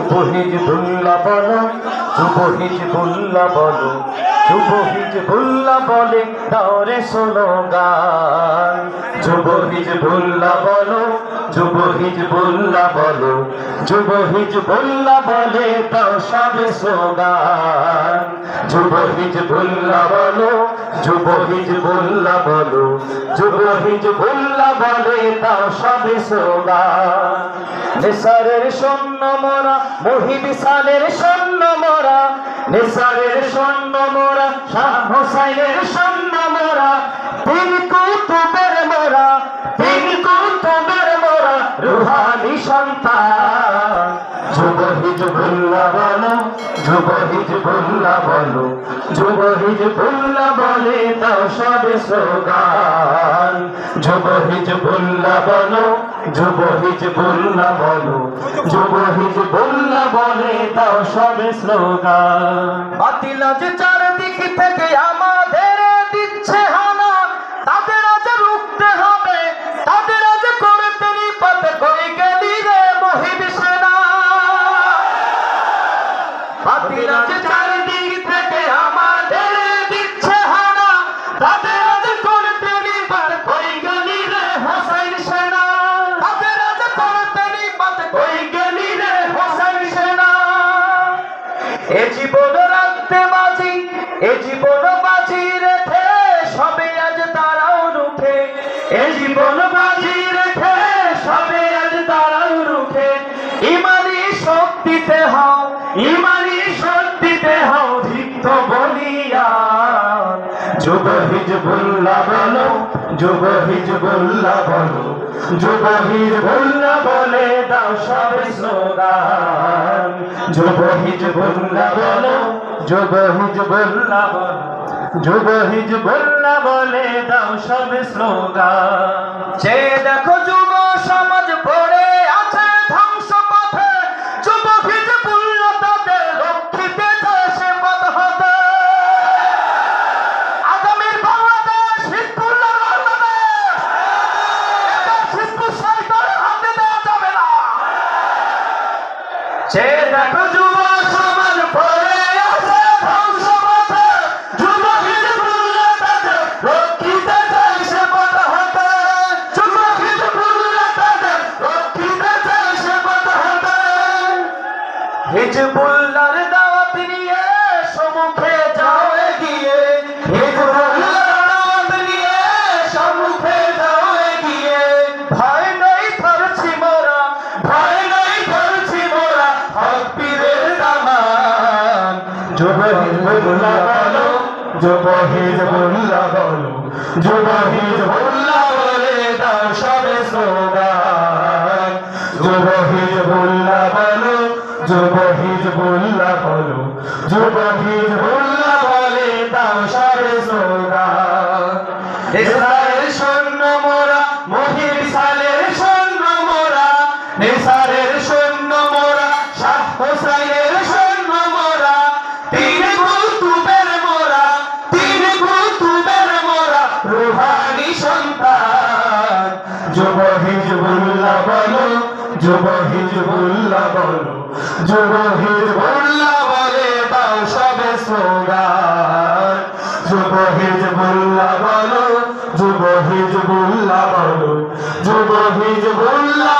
যুব হিজবুল্লাহ বলো, যুব হিজবুল্লাহ বলো, যুব হিজবুল্লাহ বলে দাওরে স্লোগান। যুব হিজবুল্লাহ বলো, যুব হিজবুল্লাহ বলো, যুব হিজবুল্লাহ বলে দাও সবে স্লোগান। যুব হিজবুল্লাহ বলো, যুব হিজবুল্লাহ বলো, যুব হিজবুল্লাহ বলে দাও সবে স্লোগান। নিসারের সৈন্য মোরা, মহিবিসালের সৈন্য মোরা, নিসারের সৈন্য মোরা, শাহ হোসাইনের সৈন্য মোরা, তিন কুতুবের মোরা, তিন কুতুবের মোরা রুহানি সন্তান। যুব হিজবুল্লাহ বলো, যুব হিজবুল্লাহ বলো, যুব হিজবুল্লাহ বলে দাও সবে স্লোগান। যুব হিজবুল্লাহ বলো, যুব হিজবুল্লাহ বলো, যুব হিজবুল্লাহ বলে দাও সবে স্লোগান। বাতিল আজ চারদিক থেকে আমাদের দিচ্ছে হানা, তাদের আজ রুখতে হবে, তাদের আজ করতে নিপাত। কই গেলি রে মহিব সেনা? বাতিল আজ চারদিক থেকে আমাদের দিচ্ছে হানা, তাদের আজ করতে নিপাত। কই গেলি রে হোসাইন সেনা? তাদের আজ করতে নিপাত। কই গেলি রে হোসাইন সেনা? এ জীবন রাখতে বাজি, এ জীবন বাজি রেখে সবে আজ তারাও রুখে, এ জীবন বাজি রেখে সবে আজ তারাও রুখে। ইমানি শক্তিতে হও, ইমানি শক্তিতে হও দীপ্ত বলিয়ান। যুব হিজবুল্লাহ বলো, যুব হিজবুল্লাহ বলো, যুব হিজবুল্লাহ বলে দাও সবে স্লোগান। যুব হিজবুল্লাহ বলো, যুব হিজবুল্লাহ বলো, যুব হিজবুল্লাহ বলে দাও সবে স্লোগান। যে দেখো যুব সমাজ পড়ে আছে ধ্বংস পথে, যুব হিজবুল্লাহ তাদের রক্ষিতে যায় সে পথ হতে। আগামীর বাংলাদেশ হিজবুল্লাহর বাংলাদেশ, এটা হিজবুল শয়তানের হাতে দেওয়া যাবে না। যে দেখো যুব সমাজ পড়ে আছে ধ্বংস পথে, যুব হিজবুল্লাহ তাদের রক্ষিতে যায় সে পথ হতে। যুব হিজবুল্লাহ তাদের রক্ষিতে যায় সে পথ হতে। হিজবুল্লাহর দাওয়াত নিয়ে সম্মুখে যাও এগিয়ে, হিজবুল্লাহর দাওয়াত নিয়ে সম্মুখে যাও এগিয়ে। ভয় নাই ধরছি মোরা, ভয় নাই ধরছি মোরা হক পীরের দামান। যুব হিজবুল্লাহ বলো, যুব হিজবুল্লাহ বলো, যুব হিজবুল্লাহ বলে দাও সবে স্লোগান। যুব হিজবুল্লাহ বলো, যুব হিজবুল্লাহ বলো, যুব হিজবুল্লাহ বলে দাও সবে স্লোগান। নিসারের সৈন্য মোরা, মহিবিসালের সৈন্য মোরা, নিসারের সৈন্য মোরা, শাহ হোসাইনের সৈন্য মোরা, তিন কুতুবের মোরা, তিন কুতুবের মোরা রুহানি সন্তান। যুব হিজবুল্লাহ বলো, যুব হিজবুল্লাহ বলো, যুব হিজবুল্লাহ বলে দাও সবে স্লোগান। যুব হিজবুল্লাহ বলো, যুব হিজবুল্লাহ বলো, যুব হিজবুল্লাহ